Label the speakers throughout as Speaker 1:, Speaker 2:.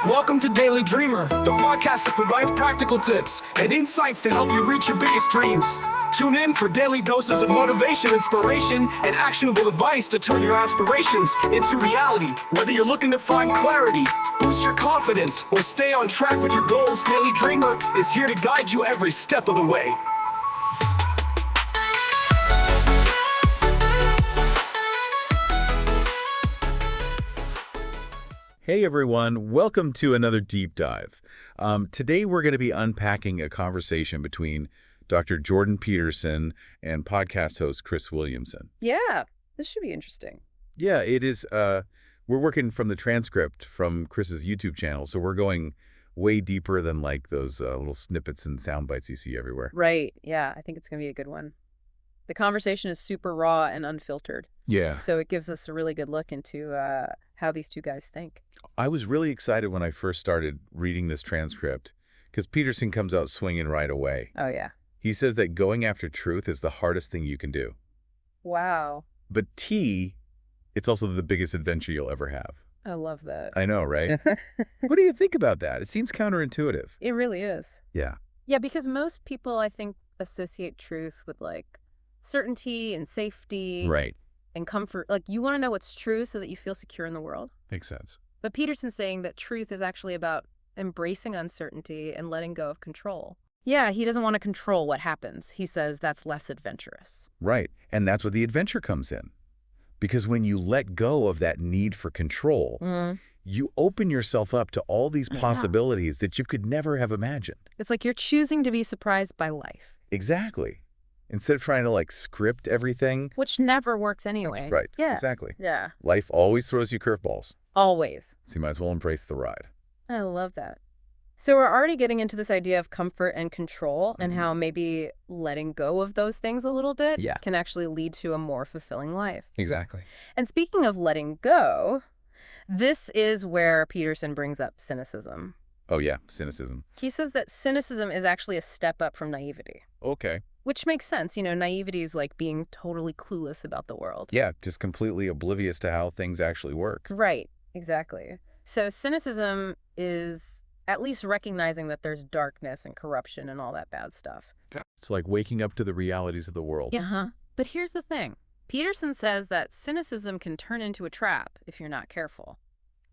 Speaker 1: Welcome to Daily Dreamer, the podcast that provides practical tips and insights to help you reach your biggest dreams. Tune in for daily doses of motivation, inspiration, and actionable advice to turn your aspirations into reality. Whether you're looking to find clarity, boost your confidence, or stay on track with your goals, Daily Dreamer is here to guide you every step of the way.
Speaker 2: Hey everyone, welcome to another deep dive. Today we're going to be unpacking a conversation between Dr. Jordan Peterson and podcast host Chris Williamson.
Speaker 3: Yeah, this should be interesting.
Speaker 2: Yeah, it is. We're working from the transcript from Chris's YouTube channel, so we're going way deeper than like those little snippets and sound bites you see everywhere.
Speaker 3: Right, yeah, I think it's going to be a good one. The conversation is super raw and unfiltered.
Speaker 2: Yeah.
Speaker 3: So it gives us a really good look into how these two guys think.
Speaker 2: I was really excited when I first started reading this transcript because Peterson comes out swinging right away.
Speaker 3: Oh, yeah.
Speaker 2: He says that going after truth is the hardest thing you can do.
Speaker 3: Wow.
Speaker 2: But it's also the biggest adventure you'll ever have.
Speaker 3: I love that.
Speaker 2: I know, right? What do you think about that? It seems counterintuitive.
Speaker 3: It really is.
Speaker 2: Yeah.
Speaker 3: Yeah, because most people, I think, associate truth with, like, certainty and safety.
Speaker 2: Right.
Speaker 3: And comfort. Like, you want to know what's true so that you feel secure in the world.
Speaker 2: Makes sense.
Speaker 3: But Peterson's saying that truth is actually about embracing uncertainty and letting go of control. Yeah, he doesn't want to control what happens. He says that's less adventurous.
Speaker 2: Right. And that's where the adventure comes in. Because when you let go of that need for control, you open yourself up to all these possibilities that you could never have imagined.
Speaker 3: It's like you're choosing to be surprised by life.
Speaker 2: Exactly. Instead of trying to like script everything.
Speaker 3: Which never works anyway.
Speaker 2: That's right.
Speaker 3: Yeah.
Speaker 2: Exactly.
Speaker 3: Yeah.
Speaker 2: Life always throws you curveballs.
Speaker 3: Always.
Speaker 2: So you might as well embrace the ride.
Speaker 3: I love that. So we're already getting into this idea of comfort and control and how maybe letting go of those things a little bit can actually lead to a more fulfilling life.
Speaker 2: Exactly.
Speaker 3: And speaking of letting go, this is where Peterson brings up cynicism.
Speaker 2: Oh, yeah. Cynicism.
Speaker 3: He says that cynicism is actually a step up from naivety.
Speaker 2: Okay.
Speaker 3: Which makes sense. You know, naivety is like being totally clueless about the world.
Speaker 2: Yeah, just completely oblivious to how things actually work.
Speaker 3: Right. Exactly. So cynicism is at least recognizing that there's darkness and corruption and all that bad stuff.
Speaker 2: It's like waking up to the realities of the world.
Speaker 3: Yeah. But here's the thing. Peterson says that cynicism can turn into a trap if you're not careful.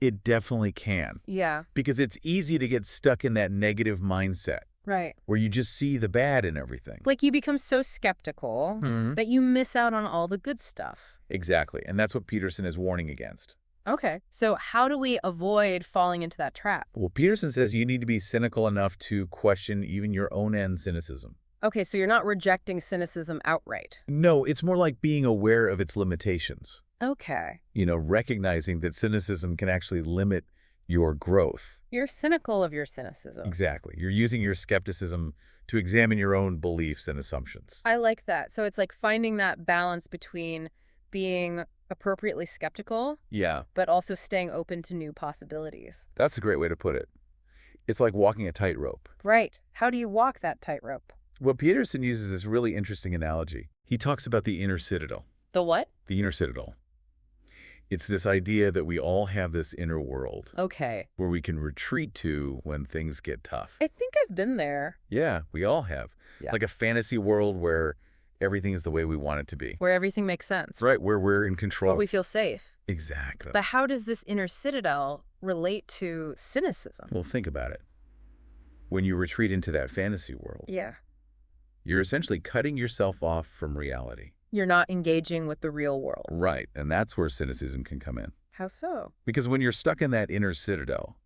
Speaker 2: It definitely can.
Speaker 3: Yeah.
Speaker 2: Because it's easy to get stuck in that negative mindset.
Speaker 3: Right.
Speaker 2: Where you just see the bad in everything.
Speaker 3: Like you become so skeptical that you miss out on all the good stuff.
Speaker 2: Exactly. And that's what Peterson is warning against.
Speaker 3: Okay. So how do we avoid falling into that trap?
Speaker 2: Well, Peterson says you need to be cynical enough to question even your own end cynicism.
Speaker 3: Okay, so you're not rejecting cynicism outright.
Speaker 2: No, it's more like being aware of its limitations.
Speaker 3: Okay.
Speaker 2: You know, recognizing that cynicism can actually limit your growth.
Speaker 3: You're cynical of your cynicism.
Speaker 2: Exactly. You're using your skepticism to examine your own beliefs and assumptions.
Speaker 3: I like that. So it's like finding that balance between being appropriately skeptical, but also staying open to new possibilities.
Speaker 2: That's a great way to put it. It's like walking a tightrope.
Speaker 3: Right. How do you walk that tightrope?
Speaker 2: Well, Peterson uses this really interesting analogy. He talks about the inner citadel.
Speaker 3: The what?
Speaker 2: The inner citadel. It's this idea that we all have this inner world.
Speaker 3: Okay.
Speaker 2: Where we can retreat to when things get tough.
Speaker 3: I think I've been there.
Speaker 2: Yeah, we all have.
Speaker 3: Yeah.
Speaker 2: Like a fantasy world where everything is the way we want it to be.
Speaker 3: Where everything makes sense.
Speaker 2: Right, where we're in control.
Speaker 3: Where we feel safe.
Speaker 2: Exactly.
Speaker 3: But how does this inner citadel relate to cynicism?
Speaker 2: Well, think about it. When you retreat into that fantasy world, you're essentially cutting yourself off from reality.
Speaker 3: You're not engaging with the real world.
Speaker 2: Right, and that's where cynicism can come in.
Speaker 3: How so?
Speaker 2: Because when you're stuck in that inner citadel,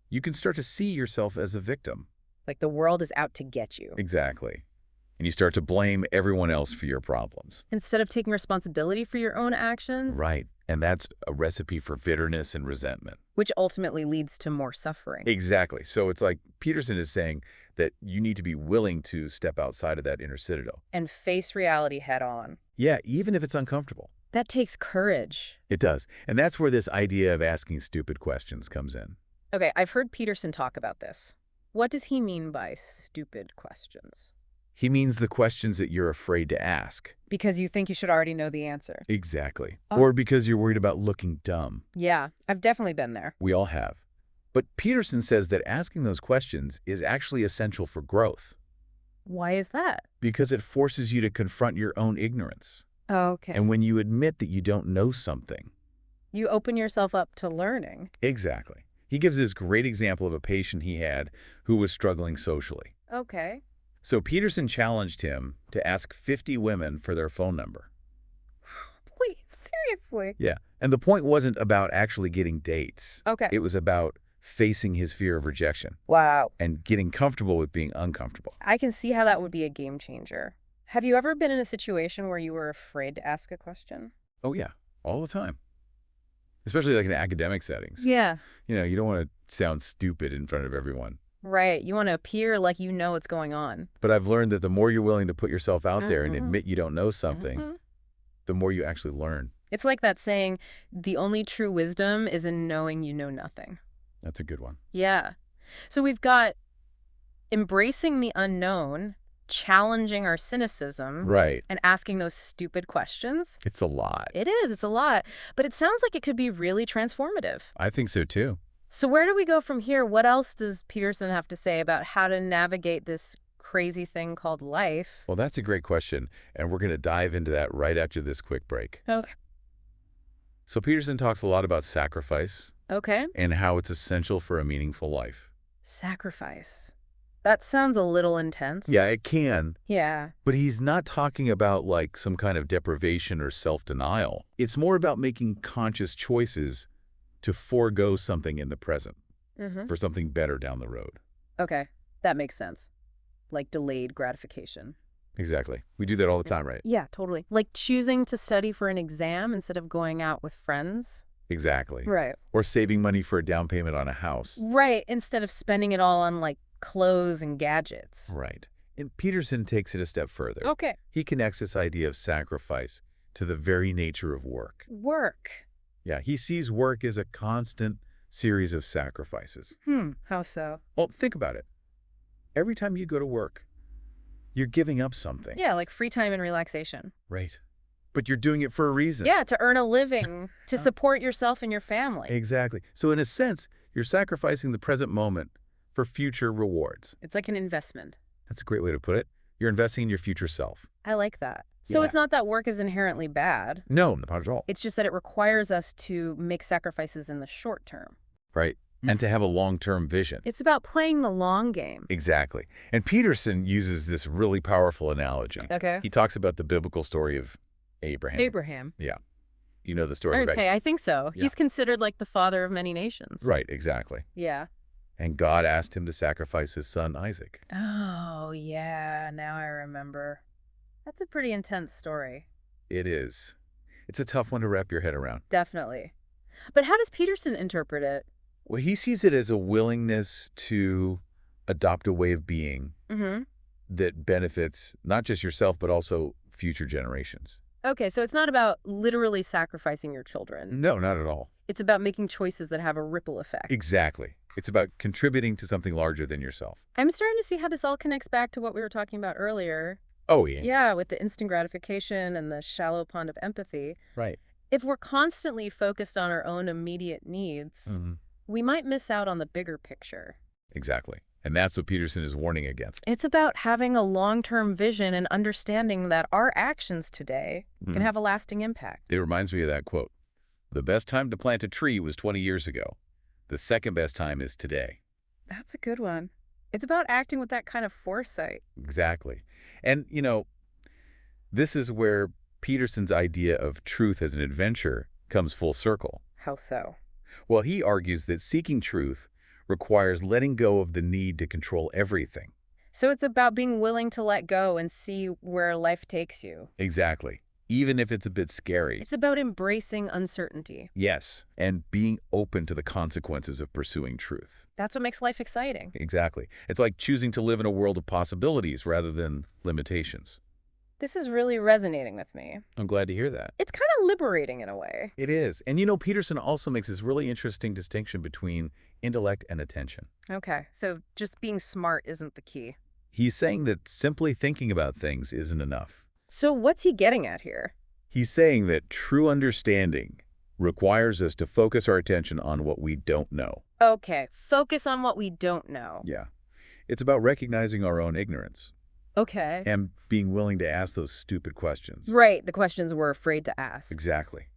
Speaker 2: you can start to see yourself as a victim.
Speaker 3: Like the world is out to get you.
Speaker 2: Exactly. And you start to blame everyone else for your problems.
Speaker 3: Instead of taking responsibility for your own actions.
Speaker 2: Right, and that's a recipe for bitterness and resentment.
Speaker 3: Which ultimately leads to more suffering.
Speaker 2: Exactly. So it's like Peterson is saying that you need to be willing to step outside of that inner citadel.
Speaker 3: And face reality head on.
Speaker 2: Yeah, even if it's uncomfortable.
Speaker 3: That takes courage.
Speaker 2: It does. And that's where this idea of asking stupid questions comes in.
Speaker 3: Okay, I've heard Peterson talk about this. What does he mean by stupid questions?
Speaker 2: He means the questions that you're afraid to ask.
Speaker 3: Because you think you should already know the answer.
Speaker 2: Exactly. Or because you're worried about looking dumb.
Speaker 3: Yeah, I've definitely been there.
Speaker 2: We all have. But Peterson says that asking those questions is actually essential for growth
Speaker 3: Why is that?
Speaker 2: because it forces you to confront your own ignorance.
Speaker 3: Okay.
Speaker 2: And when you admit that you don't know something.
Speaker 3: You open yourself up to learning.
Speaker 2: Exactly. He gives this great example of a patient he had who was struggling socially.
Speaker 3: Okay.
Speaker 2: So Peterson challenged him to ask 50 women for their phone number.
Speaker 3: Wait, seriously?
Speaker 2: Yeah. And the point wasn't about actually getting dates.
Speaker 3: Okay.
Speaker 2: It was about facing his fear of rejection
Speaker 3: Wow.
Speaker 2: and getting comfortable with being uncomfortable.
Speaker 3: I can see how that would be a game changer. Have you ever been in a situation where you were afraid to ask a question?
Speaker 2: Oh, yeah. All the time. Especially like in academic settings.
Speaker 3: Yeah.
Speaker 2: You know, you don't want to sound stupid in front of everyone.
Speaker 3: Right. You want to appear like you know what's going on.
Speaker 2: But I've learned that the more you're willing to put yourself out there and admit you don't know something, the more you actually learn.
Speaker 3: It's like that saying, the only true wisdom is in knowing you know nothing.
Speaker 2: That's a good one.
Speaker 3: Yeah. So we've got embracing the unknown, challenging our cynicism,
Speaker 2: Right.
Speaker 3: and asking those stupid questions.
Speaker 2: It's a lot.
Speaker 3: It is. It's a lot. But it sounds like it could be really transformative.
Speaker 2: I think so, too.
Speaker 3: So where do we go from here? What else does Peterson have to say about how to navigate this crazy thing called life?
Speaker 2: Well, that's a great question, and we're going to dive into that right after this quick break.
Speaker 3: Okay.
Speaker 2: So Peterson talks a lot about sacrifice
Speaker 3: Okay.
Speaker 2: and how it's essential for a meaningful life.
Speaker 3: Sacrifice. That sounds a little intense.
Speaker 2: Yeah, it can,
Speaker 3: Yeah.
Speaker 2: but he's not talking about like some kind of deprivation or self-denial. It's more about making conscious choices to forego something in the present for something better down the road.
Speaker 3: Okay. That makes sense. Like delayed gratification.
Speaker 2: Exactly. We do that all the time, right?
Speaker 3: Yeah, totally. Like choosing to study for an exam instead of going out with friends.
Speaker 2: Exactly.
Speaker 3: Right.
Speaker 2: Or saving money for a down payment on a house.
Speaker 3: Right. Instead of spending it all on like clothes and gadgets.
Speaker 2: Right. And Peterson takes it a step further.
Speaker 3: Okay.
Speaker 2: He connects this idea of sacrifice to the very nature of work.
Speaker 3: Work.
Speaker 2: Yeah, he sees work as a constant series of sacrifices.
Speaker 3: How so?
Speaker 2: Well, think about it. Every time you go to work, you're giving up something.
Speaker 3: Yeah, like free time and relaxation.
Speaker 2: Right. But you're doing it for a reason.
Speaker 3: Yeah, to earn a living, to support yourself and your family.
Speaker 2: Exactly. So in a sense, you're sacrificing the present moment for future rewards.
Speaker 3: It's like an investment.
Speaker 2: That's a great way to put it. You're investing in your future self.
Speaker 3: I like that. So
Speaker 2: Yeah.
Speaker 3: it's not that work is inherently bad.
Speaker 2: No, not at all.
Speaker 3: It's just that it requires us to make sacrifices in the short term.
Speaker 2: Right. And to have a long-term vision.
Speaker 3: It's about playing the long game.
Speaker 2: Exactly. And Peterson uses this really powerful analogy.
Speaker 3: Okay.
Speaker 2: He talks about the biblical story of Abraham.
Speaker 3: Abraham.
Speaker 2: Yeah. You know the story, right?
Speaker 3: Okay, I think so.
Speaker 2: Yeah.
Speaker 3: He's considered like the father of many nations.
Speaker 2: Right, exactly.
Speaker 3: Yeah.
Speaker 2: And God asked him to sacrifice his son Isaac.
Speaker 3: Oh, yeah. Now I remember. That's a pretty intense story.
Speaker 2: It is. It's a tough one to wrap your head around.
Speaker 3: Definitely. But how does Peterson interpret it?
Speaker 2: Well, he sees it as a willingness to adopt a way of being that benefits not just yourself, but also future generations.
Speaker 3: Okay, so it's not about literally sacrificing your children.
Speaker 2: No, not at all.
Speaker 3: It's about making choices that have a ripple effect.
Speaker 2: Exactly. It's about contributing to something larger than yourself.
Speaker 3: I'm starting to see how this all connects back to what we were talking about earlier.
Speaker 2: Oh, yeah.
Speaker 3: Yeah, with the instant gratification and the shallow pond of empathy.
Speaker 2: Right.
Speaker 3: If we're constantly focused on our own immediate needs, we might miss out on the bigger picture.
Speaker 2: Exactly. And that's what Peterson is warning against.
Speaker 3: It's about having a long-term vision and understanding that our actions today can have a lasting impact.
Speaker 2: It reminds me of that quote. The best time to plant a tree was 20 years ago. The second best time is today.
Speaker 3: That's a good one. It's about acting with that kind of foresight.
Speaker 2: Exactly. And, you know, this is where Peterson's idea of truth as an adventure comes full circle.
Speaker 3: How so?
Speaker 2: Well, he argues that seeking truth requires letting go of the need to control everything.
Speaker 3: So it's about being willing to let go and see where life takes you.
Speaker 2: Exactly. Even if it's a bit scary.
Speaker 3: It's about embracing uncertainty.
Speaker 2: Yes. And being open to the consequences of pursuing truth.
Speaker 3: That's what makes life exciting.
Speaker 2: Exactly. It's like choosing to live in a world of possibilities rather than limitations.
Speaker 3: This is really resonating with me.
Speaker 2: I'm glad to hear that.
Speaker 3: It's kind of liberating in a way.
Speaker 2: It is. And you know, Peterson also makes this really interesting distinction between intellect and attention.
Speaker 3: Okay, so just being smart isn't the key.
Speaker 2: He's saying that simply thinking about things isn't enough.
Speaker 3: So what's he getting at here?
Speaker 2: He's saying that true understanding requires us to focus our attention on what we don't know.
Speaker 3: Okay, focus on what we don't know.
Speaker 2: Yeah. It's about recognizing our own ignorance
Speaker 3: Okay.
Speaker 2: and being willing to ask those stupid questions.
Speaker 3: Right, the questions we're afraid to ask.
Speaker 2: Exactly.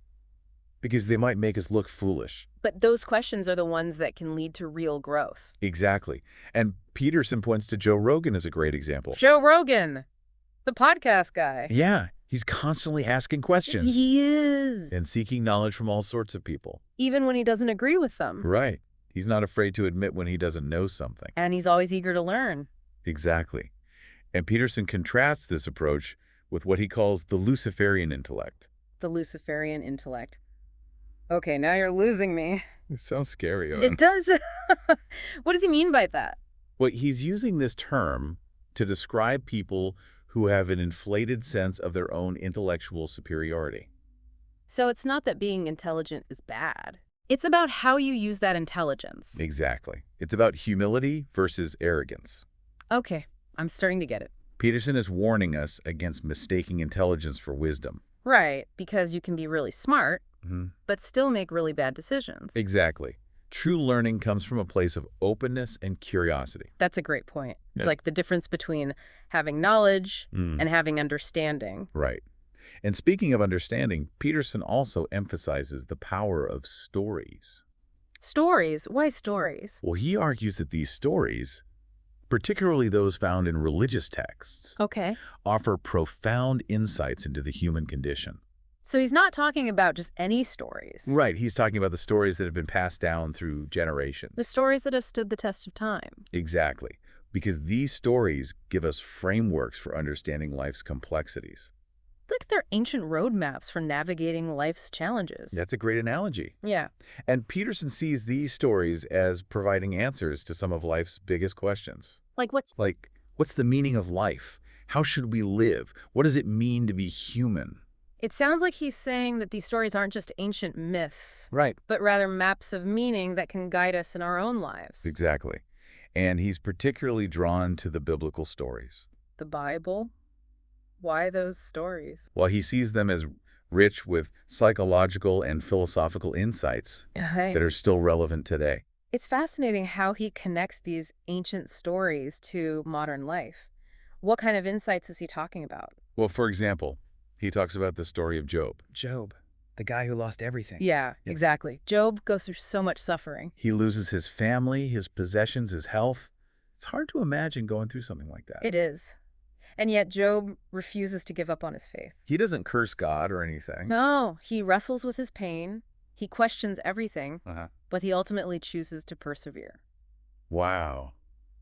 Speaker 2: Because they might make us look foolish.
Speaker 3: But those questions are the ones that can lead to real growth.
Speaker 2: Exactly. And Peterson points to Joe Rogan as a great example.
Speaker 3: Joe Rogan, the podcast guy.
Speaker 2: Yeah, he's constantly asking questions.
Speaker 3: He is.
Speaker 2: And seeking knowledge from all sorts of people.
Speaker 3: Even when he doesn't agree with them.
Speaker 2: Right. He's not afraid to admit when he doesn't know something.
Speaker 3: And he's always eager to learn.
Speaker 2: Exactly. And Peterson contrasts this approach with what he calls the Luciferian intellect.
Speaker 3: The Luciferian intellect. Okay, now you're losing me.
Speaker 2: It sounds scary. Owen.
Speaker 3: It does. What does he mean by that?
Speaker 2: Well, he's using this term to describe people who have an inflated sense of their own intellectual superiority.
Speaker 3: So it's not that being intelligent is bad. It's about how you use that intelligence.
Speaker 2: Exactly. It's about humility versus arrogance.
Speaker 3: Okay, I'm starting to get it.
Speaker 2: Peterson is warning us against mistaking intelligence for wisdom.
Speaker 3: Right, because you can be really smart, but still make really bad decisions.
Speaker 2: Exactly. True learning comes from a place of openness and curiosity.
Speaker 3: That's a great point. It's like the difference between having knowledge and having understanding.
Speaker 2: Right. And speaking of understanding, Peterson also emphasizes the power of stories.
Speaker 3: Stories? Why stories?
Speaker 2: Well, he argues that these stories, particularly those found in religious texts,
Speaker 3: Okay.
Speaker 2: offer profound insights into the human condition.
Speaker 3: So he's not talking about just any stories.
Speaker 2: Right. He's talking about the stories that have been passed down through generations.
Speaker 3: The stories that have stood the test of time.
Speaker 2: Exactly. Because these stories give us frameworks for understanding life's complexities.
Speaker 3: Like they're ancient roadmaps for navigating life's challenges.
Speaker 2: That's a great analogy.
Speaker 3: Yeah.
Speaker 2: And Peterson sees these stories as providing answers to some of life's biggest questions.
Speaker 3: Like what's...
Speaker 2: Like, what's the meaning of life? How should we live? What does it mean to be human?
Speaker 3: It sounds like he's saying that these stories aren't just ancient myths,
Speaker 2: Right.
Speaker 3: but rather maps of meaning that can guide us in our own lives.
Speaker 2: Exactly. And he's particularly drawn to the biblical stories.
Speaker 3: The Bible? Why those stories?
Speaker 2: While he sees them as rich with psychological and philosophical insights that are still relevant today.
Speaker 3: It's fascinating how he connects these ancient stories to modern life. What kind of insights is he talking about?
Speaker 2: Well, for example, he talks about the story of Job.
Speaker 4: Job, the guy who lost everything.
Speaker 3: Yeah, exactly. Job goes through so much suffering.
Speaker 2: He loses his family, his possessions, his health. It's hard to imagine going through something like that.
Speaker 3: It is. And yet Job refuses to give up on his faith.
Speaker 2: He doesn't curse God or anything.
Speaker 3: No, he wrestles with his pain. He questions everything, but he ultimately chooses to persevere.
Speaker 2: Wow.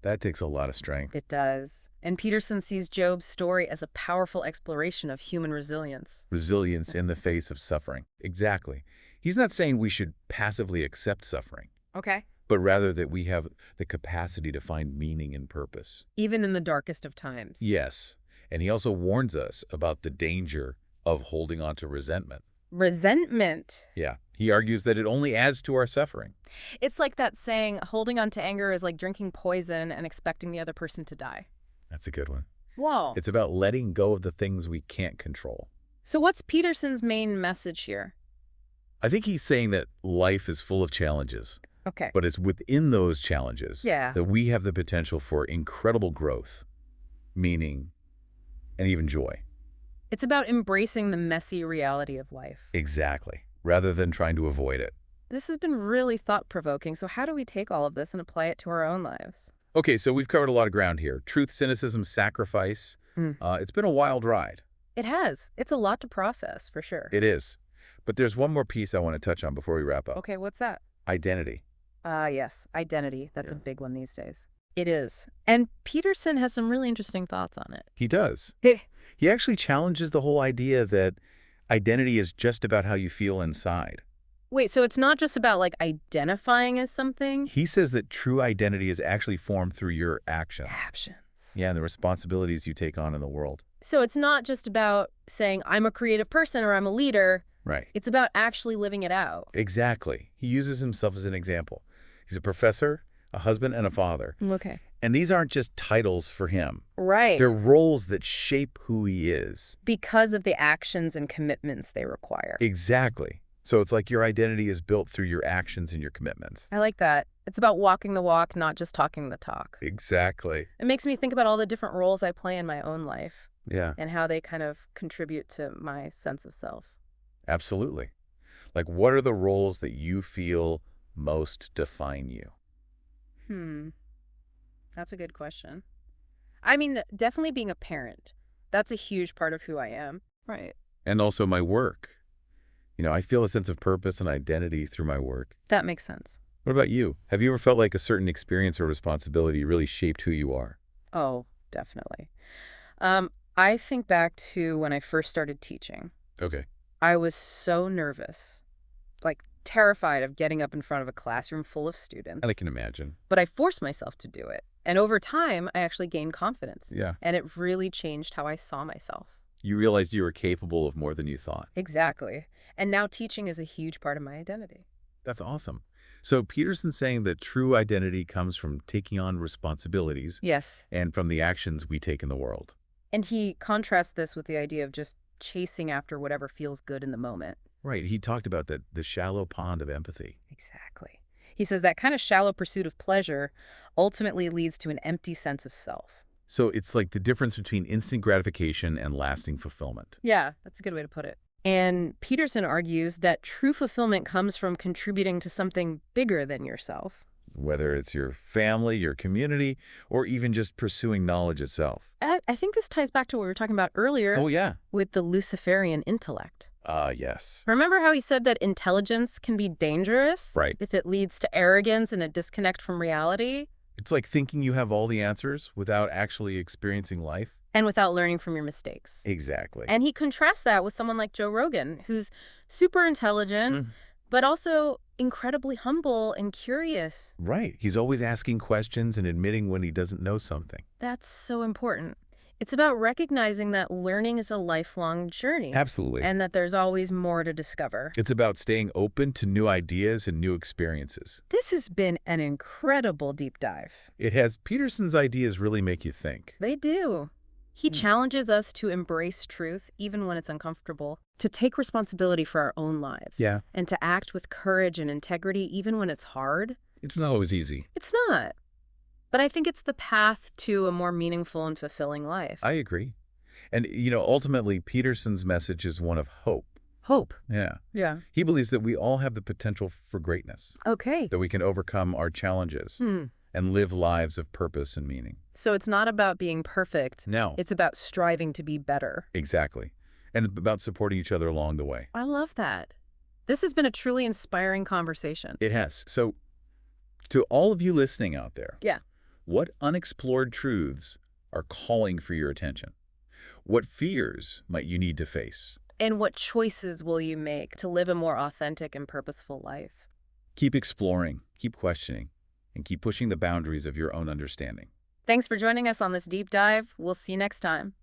Speaker 2: That takes a lot of strength.
Speaker 3: It does. And Peterson sees Job's story as a powerful exploration of human resilience.
Speaker 2: Resilience in the face of suffering. Exactly. He's not saying we should passively accept suffering,
Speaker 3: Okay.
Speaker 2: but rather that we have the capacity to find meaning and purpose.
Speaker 3: Even in the darkest of times.
Speaker 2: Yes. And he also warns us about the danger of holding on to resentment.
Speaker 3: Resentment.
Speaker 2: Yeah. He argues that it only adds to our suffering.
Speaker 3: It's like that saying, holding on to anger is like drinking poison and expecting the other person to die.
Speaker 2: That's a good one.
Speaker 3: Whoa.
Speaker 2: It's about letting go of the things we can't control.
Speaker 3: So what's Peterson's main message here?
Speaker 2: I think he's saying that life is full of challenges,
Speaker 3: Okay.
Speaker 2: but it's within those challenges
Speaker 3: Yeah.
Speaker 2: that we have the potential for incredible growth, meaning, and even joy.
Speaker 3: It's about embracing the messy reality of life.
Speaker 2: Exactly. Rather than trying to avoid it.
Speaker 3: This has been really thought-provoking, so how do we take all of this and apply it to our own lives?
Speaker 2: Okay, so we've covered a lot of ground here. Truth, cynicism, sacrifice. It's been a wild ride.
Speaker 3: It has. It's a lot to process, for sure.
Speaker 2: It is. But there's one more piece I want to touch on before we wap up.
Speaker 3: Okay, what's that?
Speaker 2: Identity.
Speaker 3: Yes, identity. That's a big one these days. It is. And Peterson has some really interesting thoughts on it.
Speaker 2: He does. He actually challenges the whole idea that identity is just about how you feel inside.
Speaker 3: Wait, so it's not just about, like, identifying as something?
Speaker 2: He says that true identity is actually formed through your actions.
Speaker 3: Actions.
Speaker 2: Yeah, and the responsibilities you take on in the world.
Speaker 3: So it's not just about saying, I'm a creative person or I'm a leader.
Speaker 2: Right.
Speaker 3: It's about actually living it out.
Speaker 2: Exactly. He uses himself as an example. He's a professor, a husband, and a father.
Speaker 3: Okay.
Speaker 2: And these aren't just titles for him.
Speaker 3: Right.
Speaker 2: They're roles that shape who he is.
Speaker 3: Because of the actions and commitments they require.
Speaker 2: Exactly. So it's like your identity is built through your actions and your commitments.
Speaker 3: I like that. It's about walking the walk, not just talking the talk.
Speaker 2: Exactly.
Speaker 3: It makes me think about all the different roles I play in my own life
Speaker 2: Yeah,
Speaker 3: and how they kind of contribute to my sense of self.
Speaker 2: absolutely. Like, what are the roles that you feel most define you?
Speaker 3: That's a good question. I mean, definitely being a parent. That's a huge part of who I am. Right.
Speaker 2: And also my work. I feel a sense of purpose and identity through my work.
Speaker 3: That makes sense.
Speaker 2: What about you? Have you ever felt like a certain experience or responsibility really shaped who you are?
Speaker 3: Oh, definitely. I think back to when I first started teaching.
Speaker 2: Okay.
Speaker 3: I was so nervous, like terrified of getting up in front of a classroom full of students.
Speaker 2: And I can imagine.
Speaker 3: But I forced myself to do it. And over time, I actually gained confidence.
Speaker 2: Yeah.
Speaker 3: And it really changed how I saw myself.
Speaker 2: You realized you were capable of more than you thought.
Speaker 3: Exactly. And now teaching is a huge part of my identity.
Speaker 2: That's awesome. So Peterson's saying that true identity comes from taking on responsibilities
Speaker 3: Yes.
Speaker 2: and from the actions we take in the world.
Speaker 3: And he contrasts this with the idea of just chasing after whatever feels good in the moment.
Speaker 2: Right. He talked about the shallow pond of empathy.
Speaker 3: Exactly. He says that kind of shallow pursuit of pleasure ultimately leads to an empty sense of self.
Speaker 2: So it's like the difference between instant gratification and lasting fulfillment.
Speaker 3: Yeah, that's a good way to put it. And Peterson argues that true fulfillment comes from contributing to something bigger than yourself.
Speaker 2: Whether it's your family, your community, or even just pursuing knowledge itself.
Speaker 3: I think this ties back to what we were talking about earlier
Speaker 2: Oh, yeah.
Speaker 3: with the Luciferian intellect.
Speaker 2: Yes.
Speaker 3: Remember how he said that intelligence can be dangerous?
Speaker 2: Right.
Speaker 3: If it leads to arrogance and a disconnect from reality?
Speaker 2: It's like thinking you have all the answers without actually experiencing life.
Speaker 3: And without learning from your mistakes.
Speaker 2: Exactly.
Speaker 3: And he contrasts that with someone like Joe Rogan, who's super intelligent, but also incredibly humble and curious.
Speaker 2: Right. He's always asking questions and admitting when he doesn't know something.
Speaker 3: That's so important. It's about recognizing that learning is a lifelong journey.
Speaker 2: Absolutely.
Speaker 3: And that there's always more to discover.
Speaker 2: It's about staying open to new ideas and new experiences.
Speaker 3: This has been an incredible deep dive.
Speaker 2: It has. Peterson's ideas really make you think.
Speaker 3: They do. He challenges us to embrace truth even when it's uncomfortable, to take responsibility for our own lives.
Speaker 2: Yeah.
Speaker 3: And to act with courage and integrity even when it's hard.
Speaker 2: It's not always easy.
Speaker 3: It's not. But I think it's the path to a more meaningful and fulfilling life.
Speaker 2: I agree. And, ultimately, Peterson's message is one of hope.
Speaker 3: Hope.
Speaker 2: Yeah.
Speaker 3: Yeah.
Speaker 2: He believes that we all have the potential for greatness,
Speaker 3: Okay.
Speaker 2: that we can overcome our challenges and live lives of purpose and meaning.
Speaker 3: So it's not about being perfect.
Speaker 2: No.
Speaker 3: It's about striving to be better.
Speaker 2: Exactly. And about supporting each other along the way.
Speaker 3: I love that. This has been a truly inspiring conversation.
Speaker 2: It has. So, to all of you listening out there,
Speaker 3: Yeah.
Speaker 2: what unexplored truths are calling for your attention? What fears might you need to face?
Speaker 3: And what choices will you make to live a more authentic and purposeful life?
Speaker 2: Keep exploring, keep questioning, and keep pushing the boundaries of your own understanding.
Speaker 3: Thanks for joining us on this deep dive. We'll see you next time.